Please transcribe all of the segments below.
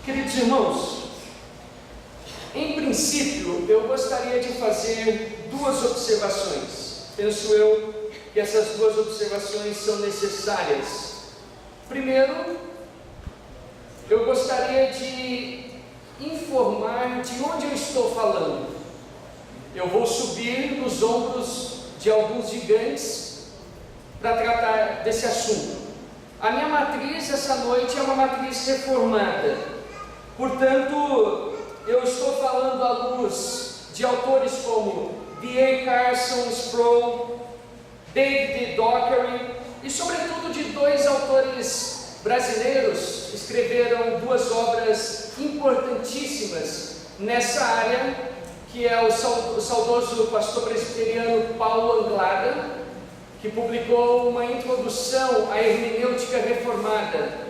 Queridos irmãos, em princípio eu gostaria de fazer duas observações. Penso eu que essas duas observações são necessárias. Primeiro, eu gostaria de informar de onde eu estou falando. Eu vou subir nos ombros de alguns gigantes para tratar desse assunto. A minha matriz essa noite é uma matriz reformada. Portanto, eu estou falando à luz de autores como D.A. Carson Sproul, David Dockery e sobretudo de dois autores brasileiros que escreveram duas obras importantíssimas nessa área, que é o saudoso pastor presbiteriano Paulo Anglada, que publicou uma introdução à hermenêutica reformada.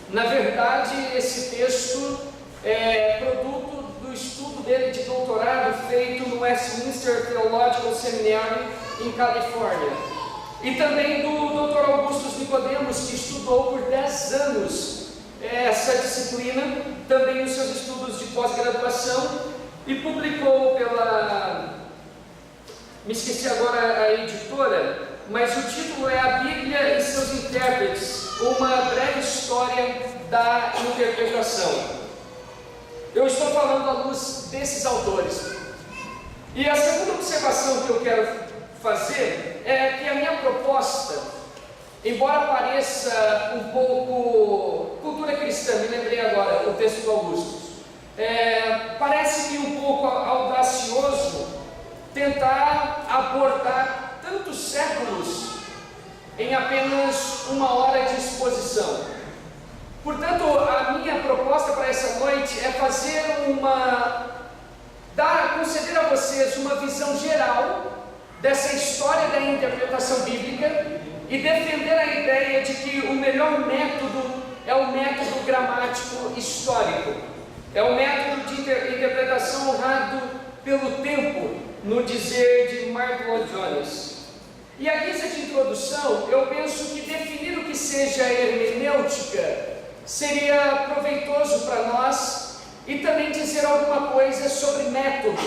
Na verdade, esse texto é produto do estudo dele de doutorado feito no Westminster Theological Seminary, em Califórnia. E também do Dr. Augustus Nicodemos, que estudou por 10 anos essa disciplina, também nos seus estudos de pós-graduação, e publicou pela... me esqueci agora a editora, mas o título é A Bíblia e seus Intérpretes, uma breve história da interpretação. Eu estou falando à luz desses autores. E a segunda observação que eu quero fazer é que a minha proposta, embora pareça um pouco cultura cristã, me lembrei agora o texto do Augusto, parece-me um pouco audacioso tentar abordar tantos séculos em apenas uma hora de exposição. Portanto, a minha proposta para essa noite é conceder a vocês uma visão geral dessa história da interpretação bíblica e defender a ideia de que o melhor método é o método gramático histórico, é o método de interpretação honrado pelo tempo, no dizer de Mark Lloyd Jones. E à guisa de introdução, eu penso que definir o que seja hermenêutica seria proveitoso para nós e também dizer alguma coisa sobre método.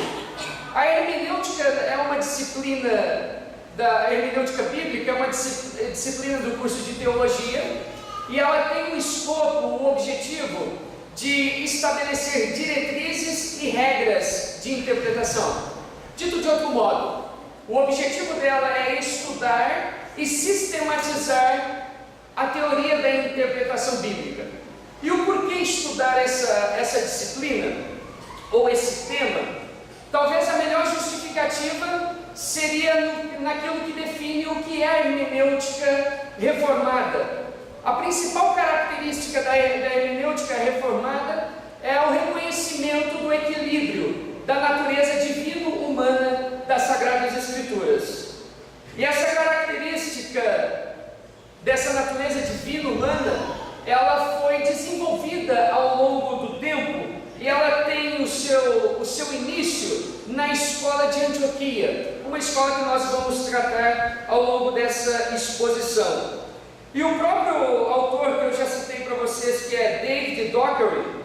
A hermenêutica é uma disciplina da hermenêutica bíblica, é uma disciplina do curso de teologia, e ela tem um escopo, um objetivo de estabelecer diretrizes e regras de interpretação. Dito de outro modo, o objetivo dela é estudar e sistematizar a teoria da interpretação bíblica. E o porquê estudar essa disciplina, ou esse tema, talvez a melhor justificativa seria naquilo que define o que é a hermenêutica reformada. A principal característica da hermenêutica reformada é o reconhecimento do equilíbrio da natureza divino-humana das Sagradas Escrituras. E essa característica dessa natureza divino-humana, ela foi desenvolvida ao longo do tempo e ela tem o seu início na escola de Antioquia, uma escola que nós vamos tratar ao longo dessa exposição. E o próprio autor que eu já citei para vocês, que é David Dockery,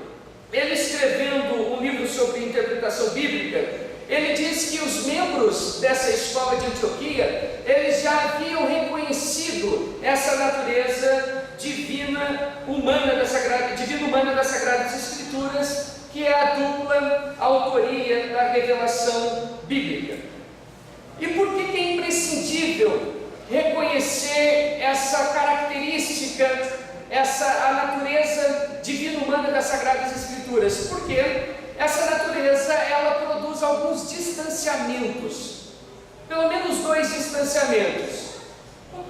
ele escrevendo um livro sobre interpretação bíblica, ele diz que os membros dessa escola de Antioquia, eles já haviam reconhecido essa natureza divina humana das Sagradas Escrituras, que é a dupla autoria da revelação bíblica. E por que é imprescindível reconhecer essa característica, a natureza divina-humana das Sagradas Escrituras? Porque essa natureza, ela produz alguns distanciamentos, pelo menos 2 distanciamentos.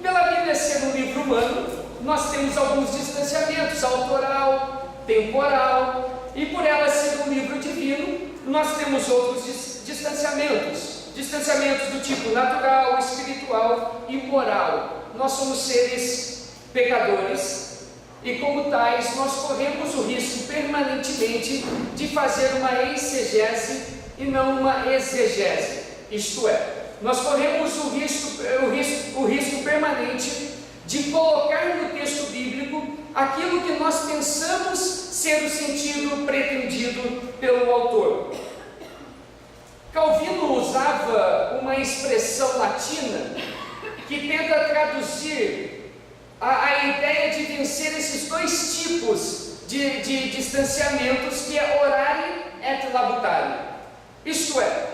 Pela Bíblia ser um livro humano, nós temos alguns distanciamentos, autoral, temporal, e por ela ser um livro divino, nós temos outros distanciamentos do tipo natural, espiritual e moral. Nós somos seres pecadores e, como tais, nós corremos o risco permanentemente de fazer uma exegese e não uma exegese. Isto é, nós corremos o risco permanente de colocar no texto bíblico aquilo que nós pensamos ser o sentido pretendido pelo autor. Calvino usava uma expressão latina que tenta traduzir a ideia de vencer esses dois tipos de distanciamentos, que é orare et labutare, isto é,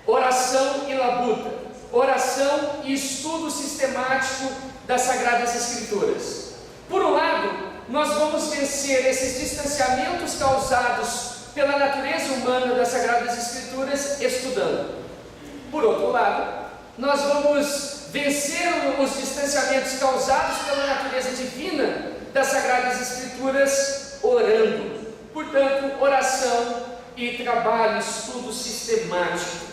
oração e labuta, oração e estudo sistemático das Sagradas Escrituras. Por um lado, nós vamos vencer esses distanciamentos causados pela natureza humana das Sagradas Escrituras estudando. Por outro lado, nós vamos vencer os distanciamentos causados pela natureza divina das Sagradas Escrituras orando. Portanto, oração e trabalho, estudo sistemático.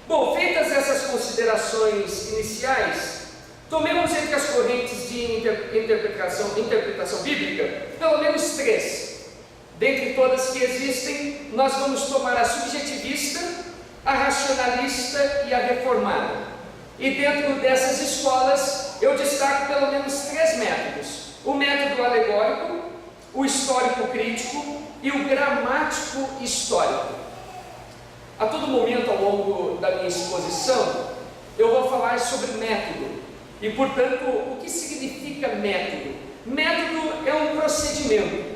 Bom, feitas essas considerações iniciais, tomemos entre as correntes de interpretação bíblica pelo menos três. Dentre todas que existem, nós vamos tomar a subjetivista, a racionalista e a reformada. E dentro dessas escolas, eu destaco pelo menos três métodos: o método alegórico, o histórico crítico e o gramático histórico. A todo momento ao longo da minha exposição, eu vou falar sobre método. E, portanto, o que significa método? Método é um procedimento.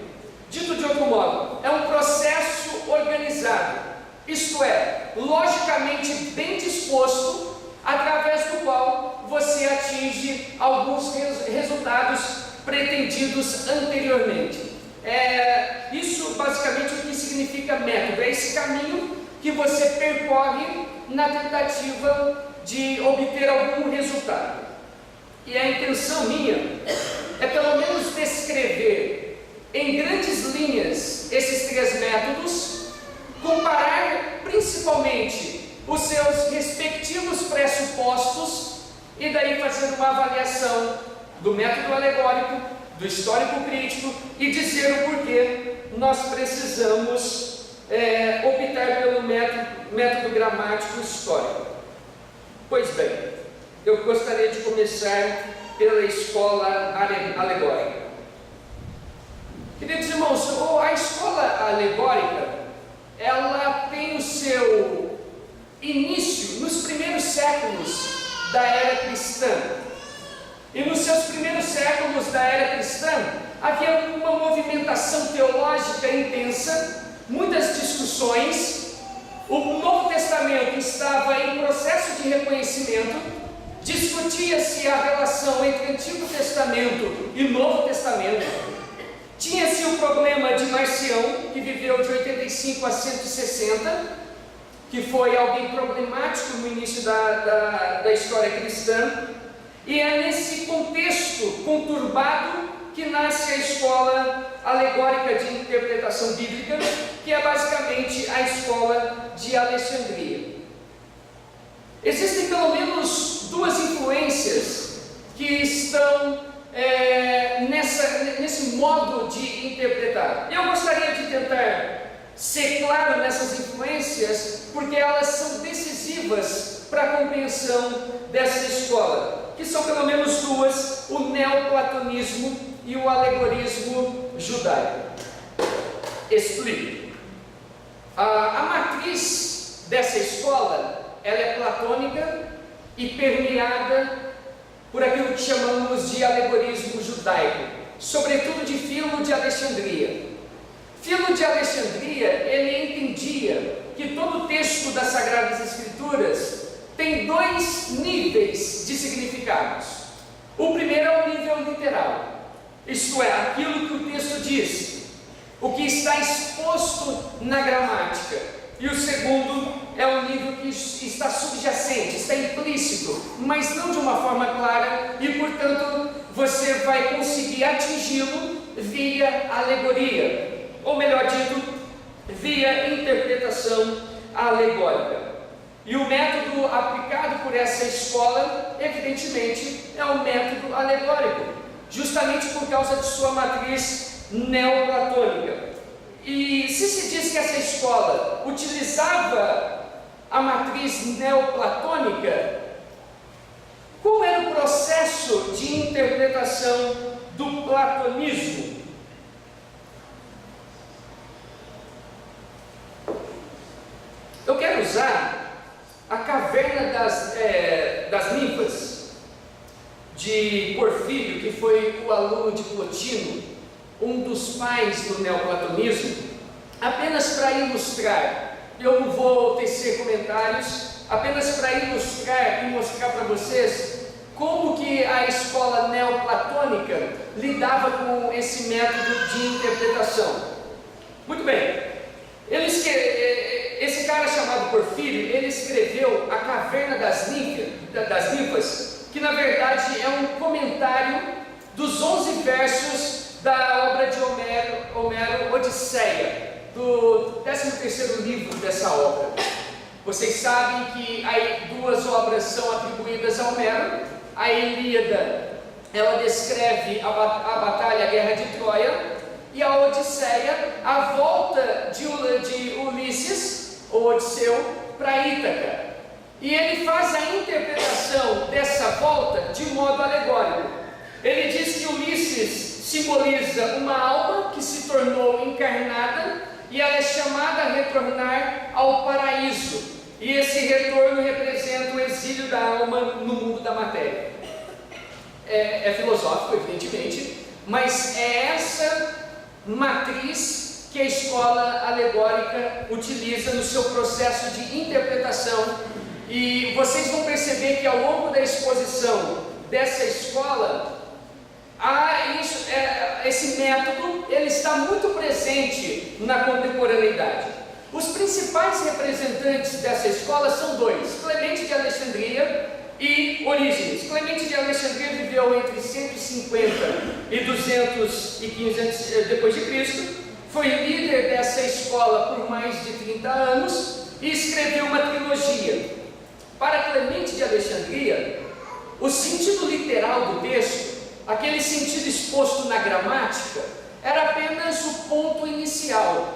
Dito de outro modo, é um processo organizado, isto é, logicamente bem disposto, através do qual você atinge alguns resultados pretendidos anteriormente. Isso basicamente o que significa método, é esse caminho que você percorre na tentativa de obter algum resultado. E a intenção minha é pelo menos descrever em grandes linhas esses três métodos, comparar principalmente os seus respectivos pressupostos e daí fazer uma avaliação do método alegórico, do histórico crítico e dizer o porquê nós precisamos optar pelo método gramático histórico. Pois bem, eu gostaria de começar pela escola alegórica. Queridos irmãos, a escola alegórica, ela tem o seu início nos primeiros séculos da era cristã. E nos seus primeiros séculos da era cristã, havia uma movimentação teológica intensa, muitas discussões. O Novo Testamento estava em processo de reconhecimento, discutia-se a relação entre Antigo Testamento e Novo Testamento. Tinha-se o problema de Marcião, que viveu de 85 a 160, que foi alguém problemático no início da história cristã, e é nesse contexto conturbado que nasce a escola alegórica de interpretação bíblica, que é basicamente a escola de Alexandria. Existem pelo menos duas influências que estão nesse modo de interpretar. Eu gostaria de tentar ser claro nessas influências, porque elas são decisivas para a compreensão dessa escola, que são pelo menos duas: o neoplatonismo e o alegorismo judaico. Explico. A matriz dessa escola, ela é platônica e permeada por aquilo que chamamos de alegorismo judaico, sobretudo de Filo de Alexandria. Filo de Alexandria, ele entendia que todo o texto das Sagradas Escrituras tem dois níveis de significados. O primeiro é o nível literal, isto é, aquilo que o texto diz, o que está exposto na gramática. E o segundo é o nível que está subjacente, está implícito, mas não de uma forma clara, e portanto você vai conseguir atingi-lo via alegoria, ou melhor dito, via interpretação alegórica. E o método aplicado por essa escola, evidentemente, é o método alegórico, justamente por causa de sua matriz neoplatônica. E se diz que essa escola utilizava a matriz neoplatônica, qual era o processo de interpretação do platonismo. Eu quero usar a caverna das ninfas de Porfírio, que foi o aluno de Plotino, um dos pais do neoplatonismo, apenas para ilustrar. Eu não vou tecer comentários, apenas para ilustrar e mostrar para vocês como que a escola neoplatônica lidava com esse método de interpretação. Muito bem, esse cara chamado Porfírio, ele escreveu a Caverna das Ninfas, que na verdade é um comentário dos 11 versos da obra de Homero, Odisseia, do 13º livro dessa obra. Vocês sabem que aí duas obras são atribuídas a Homero. A Ilíada, ela descreve a batalha, a guerra de Troia, e a Odisseia, a volta de Ulisses, ou Odisseu, para Ítaca. E ele faz a interpretação dessa volta de modo alegórico. Ele diz que Ulisses simboliza uma alma que se tornou encarnada e ela é chamada a retornar ao paraíso. E esse retorno representa o exílio da alma no mundo da matéria. É filosófico, evidentemente, mas é essa matriz que a escola alegórica utiliza no seu processo de interpretação. E vocês vão perceber que ao longo da exposição dessa escola, esse método ele está muito presente na contemporaneidade. Os principais representantes dessa escola são dois: Clemente de Alexandria e Orígenes. Clemente de Alexandria viveu entre 150 e 215 depois de Cristo, foi líder dessa escola por mais de 30 anos e escreveu uma trilogia. Para Clemente de Alexandria, o sentido literal do texto, aquele sentido exposto na gramática, era apenas o ponto inicial.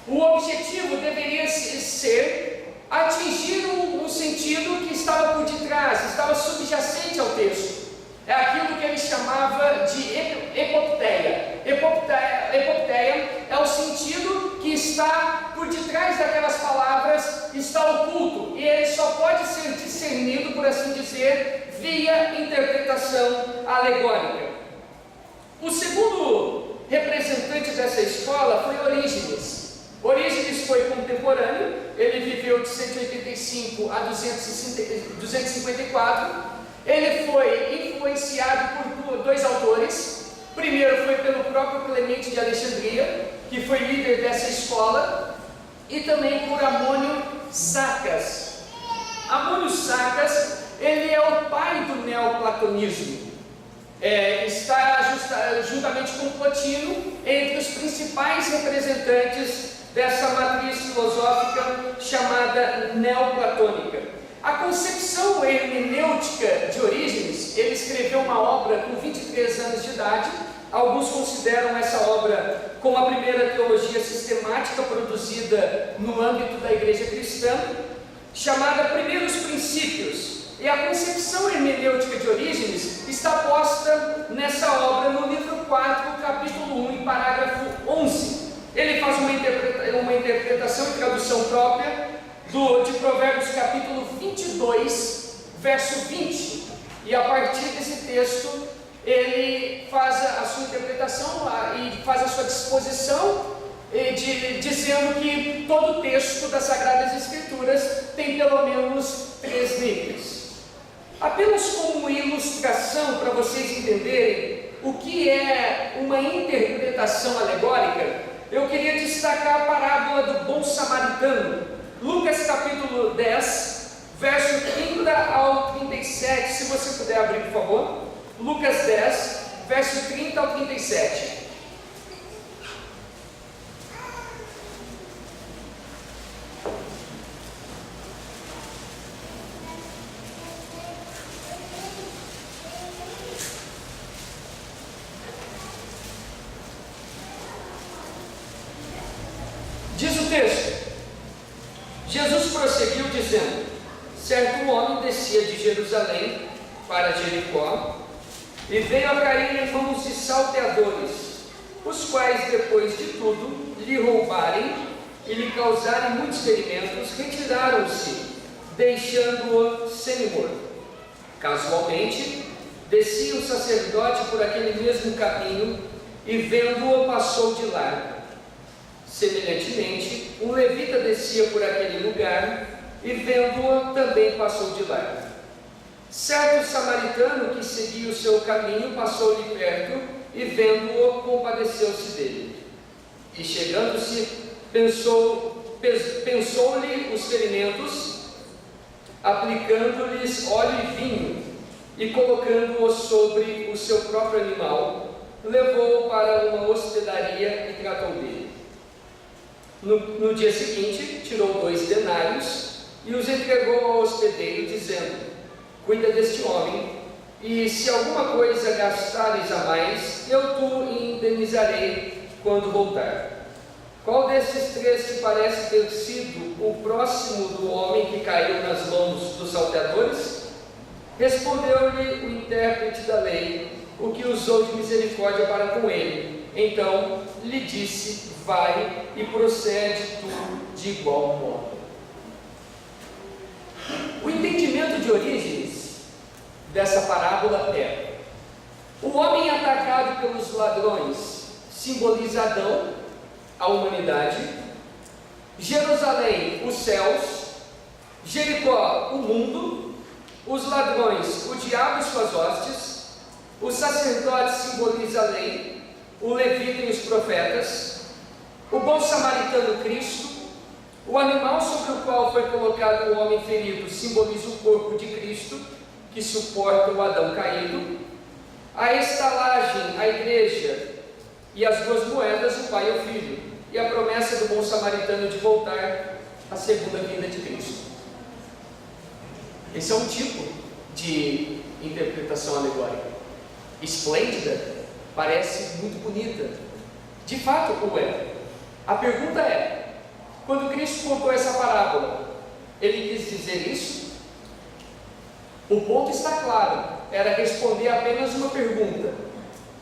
O objetivo deveria ser atingir um sentido que estava por detrás, estava subjacente ao texto. É aquilo que ele chamava de epopteia. Epopteia é o sentido que está por detrás daquelas palavras, está oculto, e ele só pode ser discernido, por assim dizer, via interpretação alegórica. O segundo representante dessa escola foi Orígenes. Orígenes foi contemporâneo, ele viveu de 185 a 254. Ele foi influenciado por dois autores. Primeiro foi pelo próprio Clemente de Alexandria, que foi líder dessa escola, e também por Amônio Sacas. Amônio Sacas, ele é o pai do neoplatonismo. Está juntamente com Plotino entre os principais representantes dessa matriz filosófica chamada neoplatônica. A concepção hermenêutica de Orígenes, ele escreveu uma obra com 23 anos de idade. Alguns consideram essa obra como a primeira teologia sistemática produzida no âmbito da igreja cristã, chamada Primeiros Princípios. E a concepção hermenêutica de Orígenes está posta nessa obra no livro 4, capítulo 1, em parágrafo 11. Ele faz uma interpretação e tradução própria de Provérbios capítulo 22, verso 20. E a partir desse texto, ele faz a sua interpretação e faz a sua disposição, dizendo que todo o texto das Sagradas Escrituras tem pelo menos 3 níveis. Apenas como ilustração para vocês entenderem o que é uma interpretação alegórica, eu queria destacar a parábola do bom samaritano, Lucas capítulo 10, verso 30 ao 37, se você puder abrir, por favor. Lucas 10, verso 30 ao 37. Diz o texto: Jesus prosseguiu dizendo: certo homem descia de Jerusalém para Jericó e veio a cair em mãos de salteadores, os quais, depois de tudo, lhe roubarem e lhe causarem muitos ferimentos, retiraram-se, deixando-o semi-morto. Casualmente, descia o sacerdote por aquele mesmo caminho e, vendo-o, passou de largo. Semelhantemente, um levita descia por aquele lugar e, vendo-o, também passou de largo. Certo samaritano que seguia o seu caminho passou-lhe perto e, vendo-o, compadeceu-se dele. E, chegando-se, pensou-lhe os ferimentos, aplicando-lhes óleo e vinho, e colocando-o sobre o seu próprio animal, levou-o para uma hospedaria e tratou dele. No dia seguinte, tirou 2 denários e os entregou ao hospedeiro, dizendo: cuida deste homem, e se alguma coisa gastares a mais, eu te indenizarei quando voltar. Qual destes 3 te parece ter sido o próximo do homem que caiu nas mãos dos salteadores? Respondeu-lhe o intérprete da lei, o que usou de misericórdia para com ele. Então lhe disse: vai e procede tu de igual modo. O entendimento de origens dessa parábola é: o homem atacado pelos ladrões simboliza Adão, a humanidade; Jerusalém, os céus; Jericó, o mundo; os ladrões, o diabo e suas hostes; o sacerdote simboliza a lei, o levita e os profetas; o bom samaritano, Cristo; o animal sobre o qual foi colocado o homem ferido simboliza o corpo de Cristo, que suporta o Adão caído; a estalagem, a igreja, e as 2 moedas, o pai e o filho, e a promessa do bom samaritano de voltar, a segunda vinda de Cristo. Esse é um tipo de interpretação alegórica. Esplêndida, parece muito bonita. De fato, o é. A pergunta é: quando Cristo contou essa parábola, ele quis dizer isso? O ponto está claro, era responder apenas uma pergunta: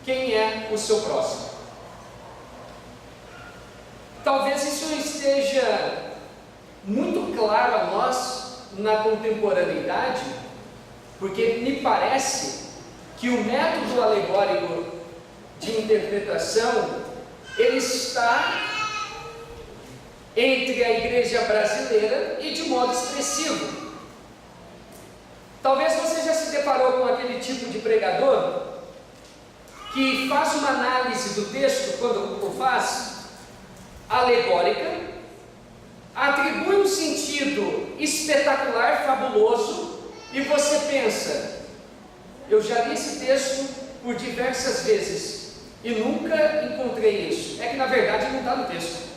quem é o seu próximo? Talvez isso esteja muito claro a nós na contemporaneidade, porque me parece que o método alegórico de interpretação, ele está entre a igreja brasileira e de modo expressivo. Talvez você já se deparou com aquele tipo de pregador que faz uma análise do texto, quando o faz, alegórica, atribui um sentido espetacular, fabuloso, e você pensa: eu já li esse texto por diversas vezes e nunca encontrei isso. É que na verdade não está no texto.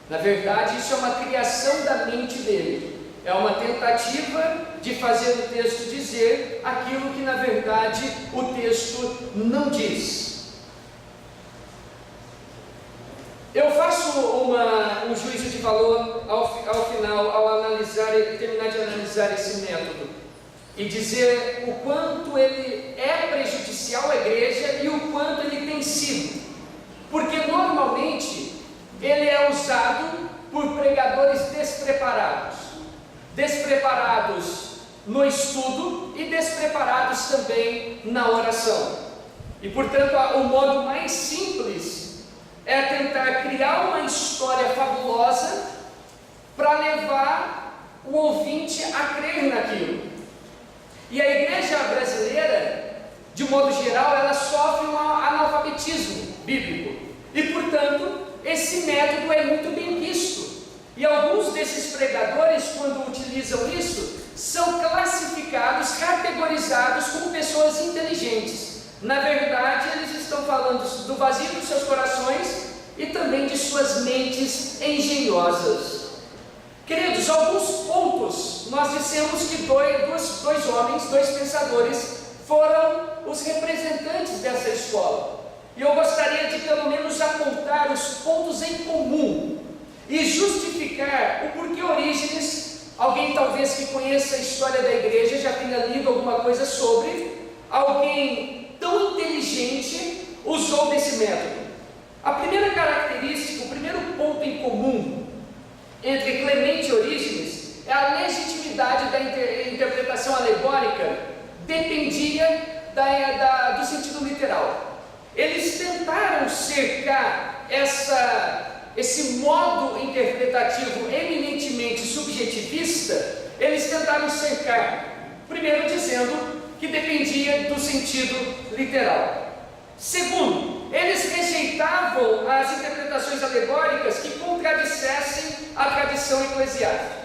Na verdade, isso é uma criação da mente dele. É uma tentativa de fazer o texto dizer aquilo que na verdade o texto não diz. Eu faço um juízo de valor ao final, ao terminar de analisar esse método, e dizer o quanto ele é prejudicial à igreja e o quanto ele tem sido. Porque normalmente ele é usado por pregadores despreparados no estudo e despreparados também na oração. E portanto o modo mais simples é tentar criar uma história fabulosa para levar o ouvinte a crer naquilo. E a igreja brasileira, de modo geral, ela sofre um analfabetismo bíblico. E portanto, esse método é muito bem visto. E alguns desses pregadores, quando utilizam isso, são classificados, categorizados como pessoas inteligentes. Na verdade, eles estão falando do vazio dos seus corações e também de suas mentes engenhosas. Queridos, alguns pontos nós dissemos que dois homens, 2 pensadores, foram os representantes dessa escola. E eu gostaria de pelo menos apontar os pontos em comum e justificar o porquê Orígenes, alguém talvez que conheça a história da igreja, já tenha lido alguma coisa sobre, alguém tão inteligente usou desse método? A primeira característica, o primeiro ponto em comum entre Clemente e Orígenes é a legitimidade da interpretação alegórica dependia do sentido literal. Eles tentaram cercar esse modo interpretativo eminentemente subjetivista, eles tentaram cercar, primeiro dizendo que dependia do sentido literal. Segundo, eles rejeitavam as interpretações alegóricas que contradissessem a tradição eclesiástica.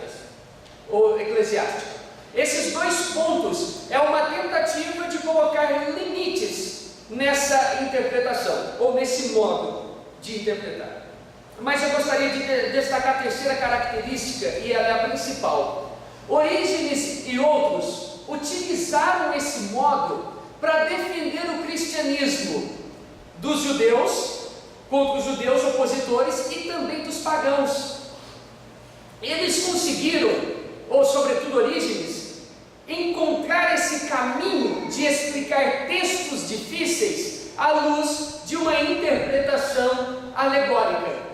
Esses dois pontos é uma tentativa de colocar limites nessa interpretação, ou nesse modo de interpretar. Mas eu gostaria de destacar a terceira característica, e ela é a principal. Orígenes e outros utilizaram esse modo para defender o cristianismo dos judeus, contra os judeus opositores e também dos pagãos. Eles conseguiram, ou sobretudo Orígenes, encontrar esse caminho de explicar textos difíceis à luz de uma interpretação alegórica.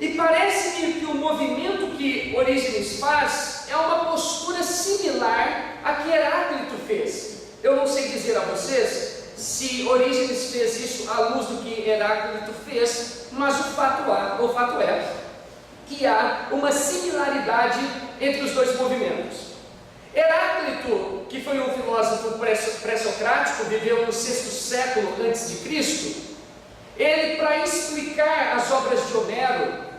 E parece-me que o movimento que Orígenes faz é uma postura similar à que Heráclito fez. Eu não sei dizer a vocês se Orígenes fez isso à luz do que Heráclito fez, mas o fato é que há uma similaridade entre os dois movimentos. Heráclito, que foi um filósofo pré-socrático, viveu no 6º século antes de Cristo, ele, para explicar as obras de Homero,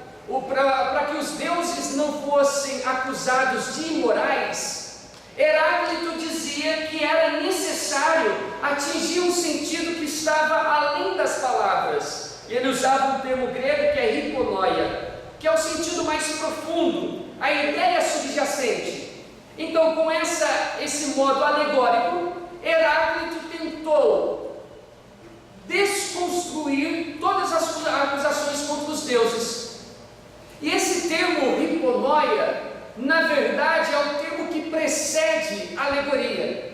para que os deuses não fossem acusados de imorais, Heráclito dizia que era necessário atingir um sentido que estava além das palavras. Ele usava um termo grego que é hyponoia, que é o sentido mais profundo, a ideia subjacente. Então, com esse modo alegórico, Heráclito tentou desconstruir todas as acusações contra os deuses. E esse termo hyponoia, na verdade, é o termo que precede a alegoria.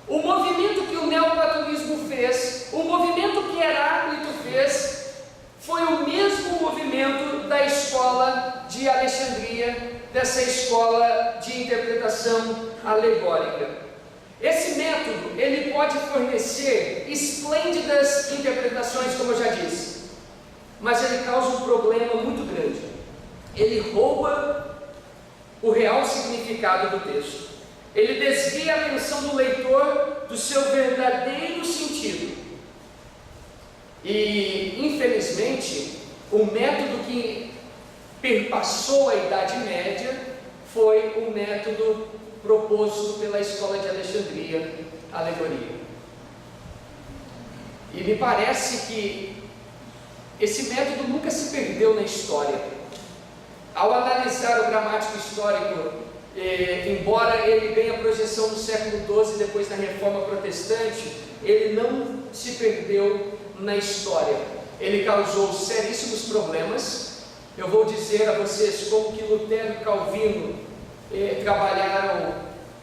O movimento que o neoplatonismo fez, o movimento que Heráclito fez, foi o mesmo movimento da escola de Alexandria, dessa escola de interpretação alegórica. Esse método, ele pode fornecer esplêndidas interpretações, como eu já disse, mas ele causa um problema muito grande. Ele rouba o real significado do texto. Ele desvia a atenção do leitor do seu verdadeiro sentido. E, infelizmente, o método que perpassou a Idade Média foi o método proposto pela escola de Alexandria, a alegoria. E me parece que esse método nunca se perdeu na história. Ao analisar o gramático histórico, embora ele ganhe a projeção no século XII, depois da Reforma Protestante, ele não se perdeu na história. Ele causou seríssimos problemas. Eu vou dizer a vocês como que Lutero e Calvino trabalharam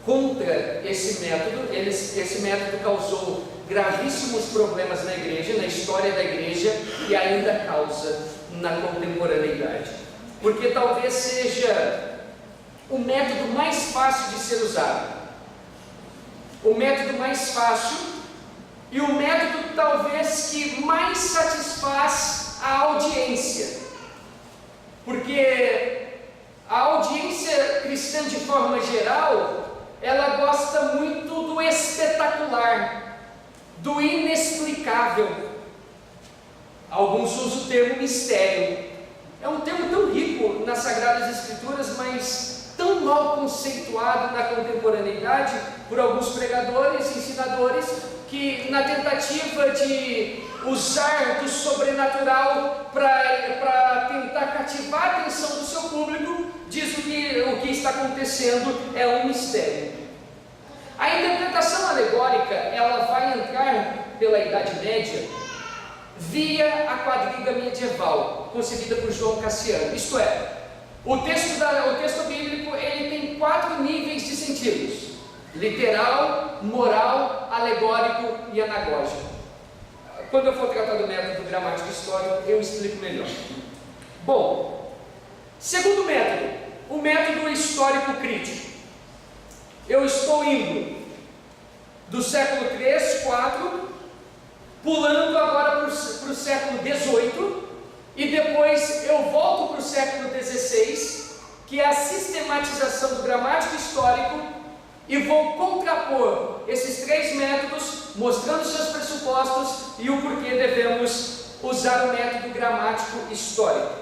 contra esse método. Esse método causou gravíssimos problemas na igreja, na história da igreja, e ainda causa na contemporaneidade. Porque talvez seja o método mais fácil de ser usado, o método mais fácil e o método talvez que mais satisfaz a audiência, porque a audiência cristã, de forma geral, ela gosta muito do espetacular, do inexplicável. Alguns usam o termo mistério. É um termo tão rico nas Sagradas Escrituras, mas tão mal conceituado na contemporaneidade por alguns pregadores e ensinadores, que na tentativa de usar do sobrenatural para tentar cativar a atenção do seu público, diz que o que está acontecendo é um mistério. A interpretação alegórica, ela vai entrar pela Idade Média via a quadriga medieval, concebida por João Cassiano. Isto é, o texto bíblico, ele tem 4 níveis de sentidos: literal, moral, alegórico e anagógico. Quando eu for tratar do método gramático histórico, eu explico melhor. Bom, segundo método, o método histórico crítico. Eu estou indo do século 3, 4, pulando agora para o século 18, e depois eu volto para o século 16, que é a sistematização do gramático histórico, e vou contrapor esses três métodos, mostrando seus pressupostos e o porquê devemos usar o método gramático histórico.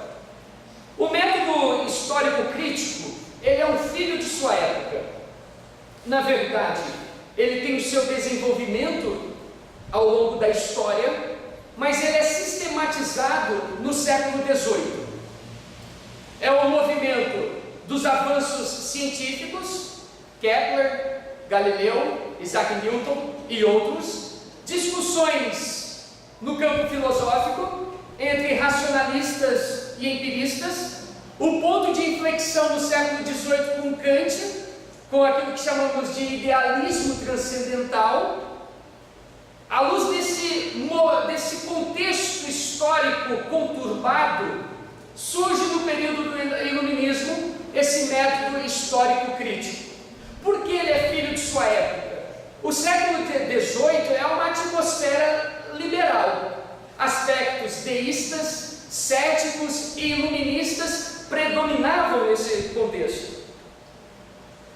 O método histórico crítico, ele é um filho de sua época. Na verdade, ele tem o seu desenvolvimento ao longo da história, mas ele é sistematizado no século XVIII. É o movimento dos avanços científicos, Kepler, Galileu, Isaac Newton e outros, discussões no campo filosófico entre racionalistas e empiristas, o ponto de inflexão no século XVIII com Kant, com aquilo que chamamos de idealismo transcendental. À luz desse contexto histórico conturbado, surge no período do Iluminismo esse método histórico crítico. Por que ele é filho de sua época? O século XVIII é uma atmosfera liberal. Aspectos deístas, céticos e iluministas predominavam nesse contexto.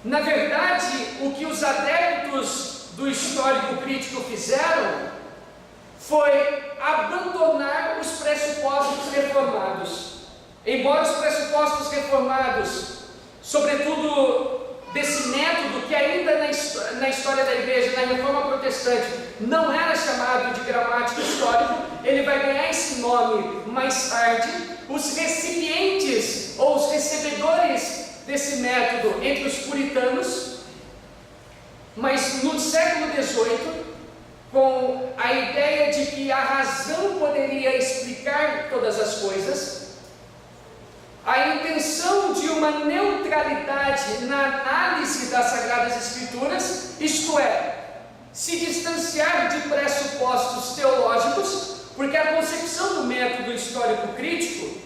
Na verdade, o que os adeptos do histórico crítico fizeram foi abandonar os pressupostos reformados. Embora os pressupostos reformados, sobretudo desse método que ainda na história da igreja, na reforma protestante, não era chamado de gramático histórico, ele vai ganhar esse nome mais tarde. Os recipientes ou os recebedores desse método entre os puritanos, mas no século XVIII, com a ideia de que a razão poderia explicar todas as coisas, a intenção de uma neutralidade na análise das Sagradas Escrituras, isto é, se distanciar de pressupostos teológicos, porque a concepção do método histórico crítico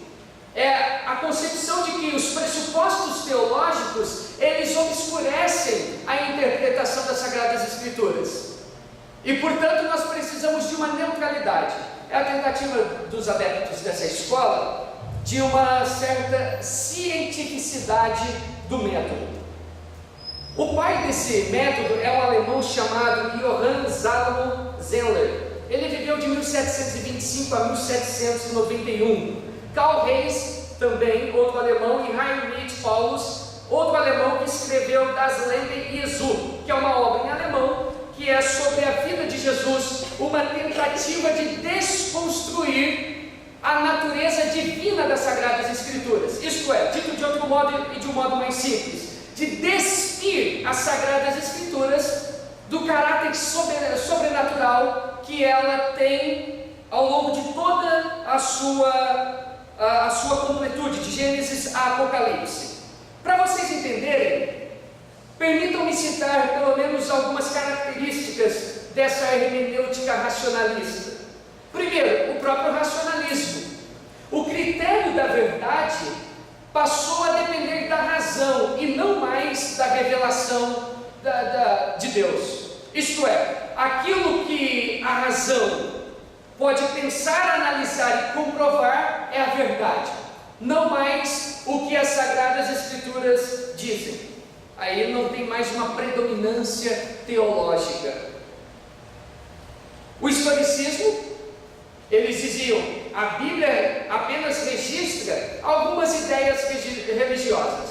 é a concepção de que os pressupostos teológicos, eles obscurecem a interpretação das Sagradas Escrituras. E, portanto, nós precisamos de uma neutralidade. É a tentativa dos adeptos dessa escola de uma certa cientificidade do método. O pai desse método é um alemão chamado Johann Salomon Zeller. Ele viveu de 1725 a 1791. Karl Reis, também outro alemão, e Heinrich Paulus, outro alemão que escreveu Das Leben Jesu, que é uma obra em alemão que é sobre a vida de Jesus, uma tentativa de desconstruir a natureza divina das Sagradas Escrituras. Isto é, dito de outro modo e de um modo mais simples, de despir as Sagradas Escrituras do caráter sobrenatural que ela tem ao longo de toda a sua completude, de Gênesis a Apocalipse. Para vocês entenderem, permitam-me citar pelo menos algumas características dessa hermenêutica racionalista. Primeiro, o próprio racionalismo. O critério da verdade passou a depender da razão e não mais da revelação de Deus. Isto é, aquilo que a razão pode pensar, analisar e comprovar é a verdade, não mais o que as Sagradas Escrituras dizem. Aí não tem mais uma predominância teológica. O historicismo, eles diziam, a Bíblia apenas registra algumas ideias religiosas,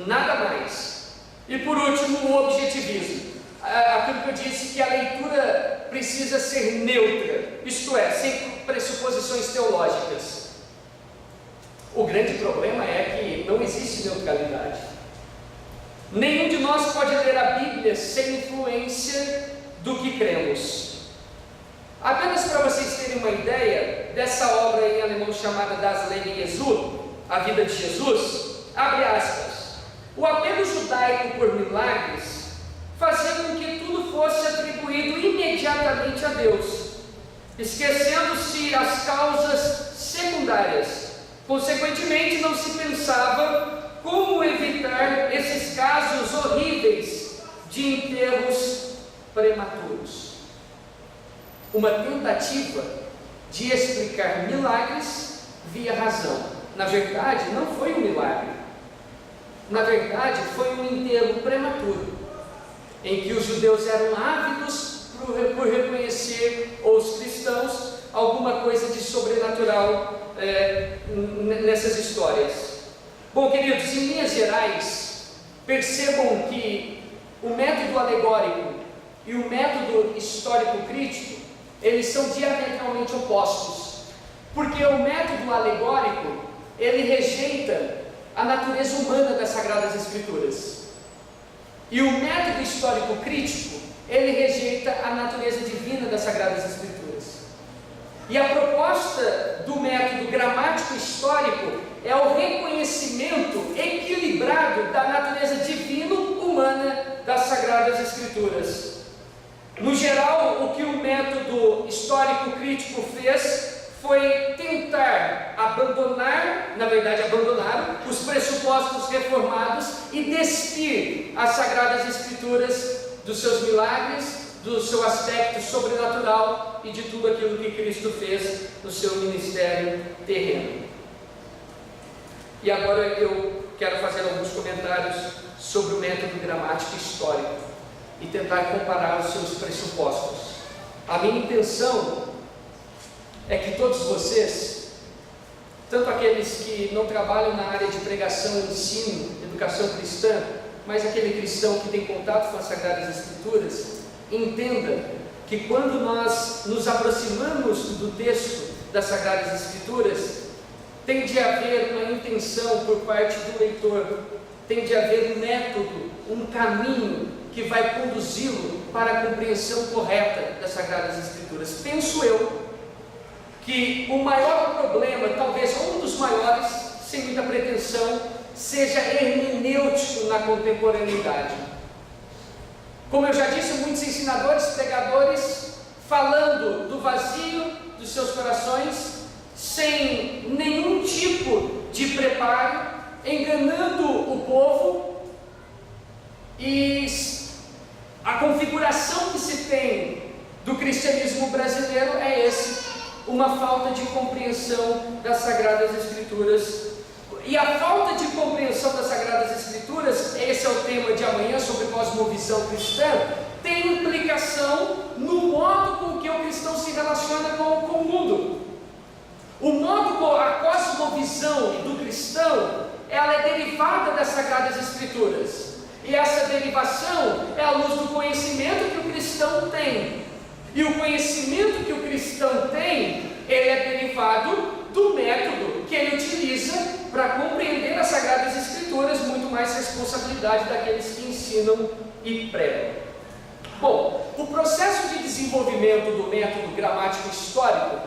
nada mais. E por último, o objetivismo, aquilo que eu disse, que a leitura precisa ser neutra, isto é, sem pressuposições teológicas. O grande problema é que não existe neutralidade. Nenhum de nós pode ler a Bíblia sem influência do que cremos. Apenas para vocês terem uma ideia dessa obra em alemão chamada Das Leben Jesu, a vida de Jesus, abre aspas, o apelo judaico por milagres fazia com que tudo fosse atribuído imediatamente a Deus, esquecendo-se as causas secundárias. Consequentemente, não se pensava como evitar esses casos horríveis de enterros prematuros. Uma tentativa de explicar milagres via razão. Na verdade, não foi um milagre. Na verdade, foi um enterro prematuro, em que os judeus eram ávidos por reconhecer, ou os cristãos, alguma coisa de sobrenatural nessas histórias. Bom, queridos, em linhas gerais, percebam que o método alegórico e o método histórico-crítico, eles são diametralmente opostos, porque o método alegórico, ele rejeita a natureza humana das Sagradas Escrituras, e o método histórico-crítico, ele rejeita a natureza divina das Sagradas Escrituras. E a proposta do método gramático-histórico é o reconhecimento equilibrado da natureza divino-humana das Sagradas Escrituras. No geral, o que o método histórico-crítico fez foi tentar abandonar os pressupostos reformados e despir as Sagradas Escrituras dos seus milagres, do seu aspecto sobrenatural e de tudo aquilo que Cristo fez no seu ministério terreno. E agora eu quero fazer alguns comentários sobre o método gramático histórico e tentar comparar os seus pressupostos. A minha intenção é que todos vocês, tanto aqueles que não trabalham na área de pregação, ensino, educação cristã, mas aquele cristão que tem contato com as Sagradas Escrituras, entenda que quando nós nos aproximamos do texto das Sagradas Escrituras, tem de haver uma intenção por parte do leitor, tem de haver um método, um caminho que vai conduzi-lo para a compreensão correta das Sagradas Escrituras. Penso eu que o maior problema, talvez um dos maiores, sem muita pretensão, seja hermenêutico na contemporaneidade. Como eu já disse, muitos ensinadores, pregadores, falando do vazio dos seus corações, sem nenhum tipo de preparo, enganando o povo, e a configuração que se tem do cristianismo brasileiro é uma falta de compreensão das Sagradas Escrituras. E a falta de compreensão das Sagradas Escrituras, esse é o tema de amanhã sobre cosmovisão cristã, tem implicação no modo com que o cristão se relaciona com o mundo. O modo, a cosmovisão do cristão, ela é derivada das Sagradas Escrituras. E essa derivação é à luz do conhecimento que o cristão tem. E o conhecimento que o cristão tem, ele é derivado do método que ele utiliza para compreender as Sagradas Escrituras, muito mais responsabilidade daqueles que ensinam e pregam. Bom, o processo de desenvolvimento do método gramático histórico,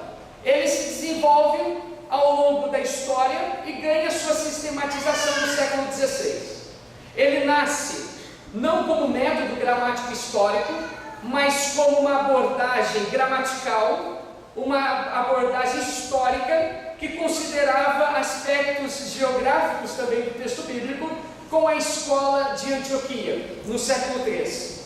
ele se desenvolve ao longo da história e ganha sua sistematização no século XVI. Ele nasce não como método gramático histórico, mas como uma abordagem gramatical, uma abordagem histórica que considerava aspectos geográficos também do texto bíblico, com a escola de Antioquia, no século III.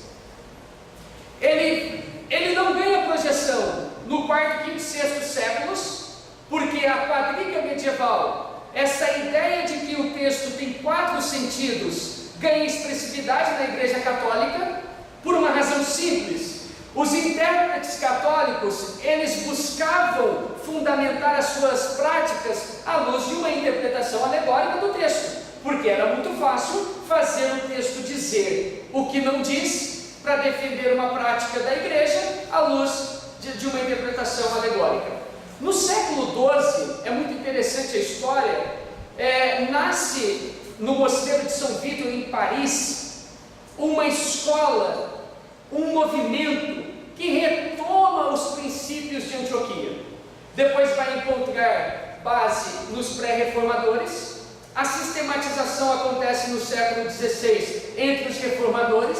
Ele não ganha projeção no quarto, quinto e sexto séculos, porque a quadriga medieval, essa ideia de que o texto tem 4 sentidos, ganha expressividade na Igreja Católica, por uma razão simples. Os intérpretes católicos, eles buscavam fundamentar as suas práticas à luz de uma interpretação alegórica do texto, porque era muito fácil fazer o texto dizer o que não diz, para defender uma prática da igreja à luz de uma interpretação alegórica. No século XII, é muito interessante a história, nasce no Mosteiro de São Vítor, em Paris, uma escola, um movimento que retoma os princípios de Antioquia. Depois vai encontrar base nos pré-reformadores. A sistematização acontece no século XVI entre os reformadores,